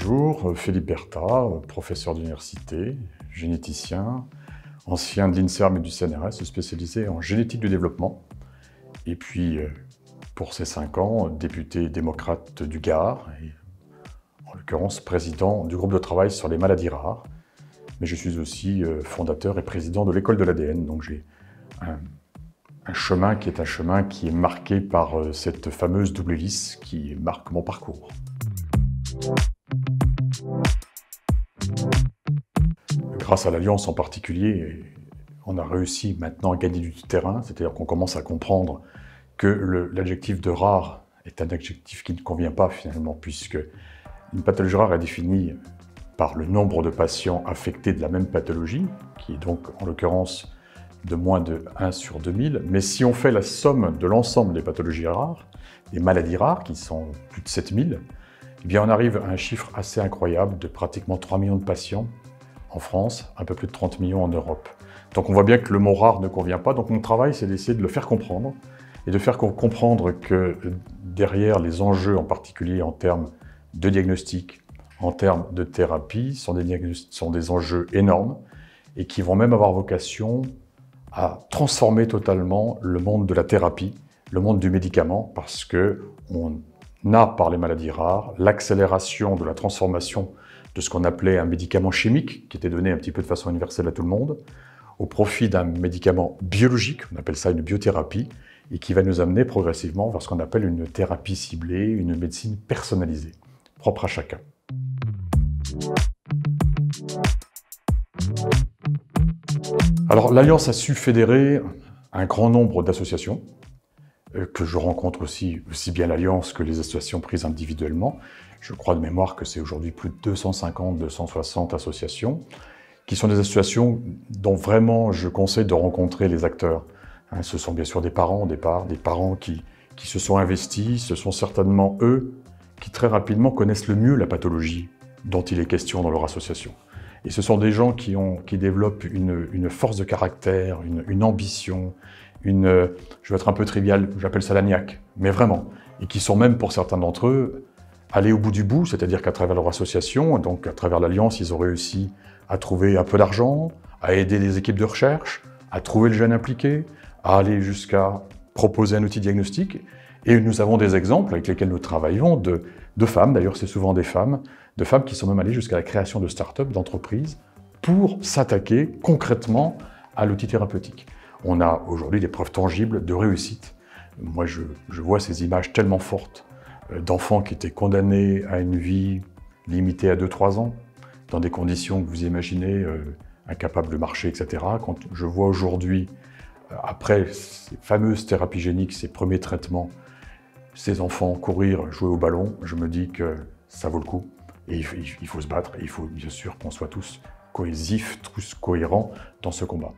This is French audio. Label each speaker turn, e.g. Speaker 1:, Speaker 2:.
Speaker 1: Bonjour, Philippe Berthat, professeur d'université, généticien, ancien de l'INSERM et du CNRS, spécialisé en génétique du développement. Et puis, pour ces 5 ans, député démocrate du Gard, et en l'occurrence président du groupe de travail sur les maladies rares. Mais je suis aussi fondateur et président de l'école de l'ADN, donc j'ai un chemin qui est marqué par cette fameuse double hélice qui marque mon parcours. Grâce à l'Alliance en particulier, on a réussi maintenant à gagner du terrain, c'est-à-dire qu'on commence à comprendre que l'adjectif de rare est un adjectif qui ne convient pas finalement, puisque une pathologie rare est définie par le nombre de patients affectés de la même pathologie, qui est donc en l'occurrence de moins de 1 sur 2000. Mais si on fait la somme de l'ensemble des pathologies rares, des maladies rares, qui sont plus de 7000, eh bien on arrive à un chiffre assez incroyable de pratiquement 3 millions de patients en France, un peu plus de 30 millions en Europe. Donc on voit bien que le mot rare ne convient pas, donc mon travail c'est d'essayer de le faire comprendre, et de faire comprendre que derrière les enjeux en particulier en termes de diagnostic, en termes de thérapie, sont des enjeux énormes, et qui vont même avoir vocation à transformer totalement le monde de la thérapie, le monde du médicament, parce qu'on a, par les maladies rares, l'accélération de la transformation de ce qu'on appelait un médicament chimique, qui était donné un petit peu de façon universelle à tout le monde, au profit d'un médicament biologique, on appelle ça une biothérapie, et qui va nous amener progressivement vers ce qu'on appelle une thérapie ciblée, une médecine personnalisée, propre à chacun. Alors l'Alliance a su fédérer un grand nombre d'associations, que je rencontre aussi bien l'Alliance que les associations prises individuellement. Je crois de mémoire que c'est aujourd'hui plus de 250, 260 associations, qui sont des associations dont vraiment je conseille de rencontrer les acteurs. Ce sont bien sûr des parents au départ, des parents qui se sont investis, ce sont certainement eux qui très rapidement connaissent le mieux la pathologie dont il est question dans leur association. Et ce sont des gens qui développent une force de caractère, une ambition, je vais être un peu trivial, j'appelle ça la niaque, mais vraiment, et qui sont même pour certains d'entre eux allés au bout du bout, c'est-à-dire qu'à travers leur association, donc à travers l'Alliance, ils ont réussi à trouver un peu d'argent, à aider des équipes de recherche, à trouver le gène impliqué, à aller jusqu'à proposer un outil diagnostique. Et nous avons des exemples avec lesquels nous travaillons de femmes, d'ailleurs c'est souvent des femmes, de femmes qui sont même allées jusqu'à la création de start-up, d'entreprises, pour s'attaquer concrètement à l'outil thérapeutique. On a aujourd'hui des preuves tangibles de réussite. Moi, je vois ces images tellement fortes d'enfants qui étaient condamnés à une vie limitée à 2-3 ans, dans des conditions que vous imaginez, incapables de marcher, etc. Quand je vois aujourd'hui, après ces fameuses thérapies géniques, ces premiers traitements, ces enfants courir, jouer au ballon, je me dis que ça vaut le coup. Et il faut se battre, et il faut bien sûr qu'on soit tous cohésifs, tous cohérents dans ce combat.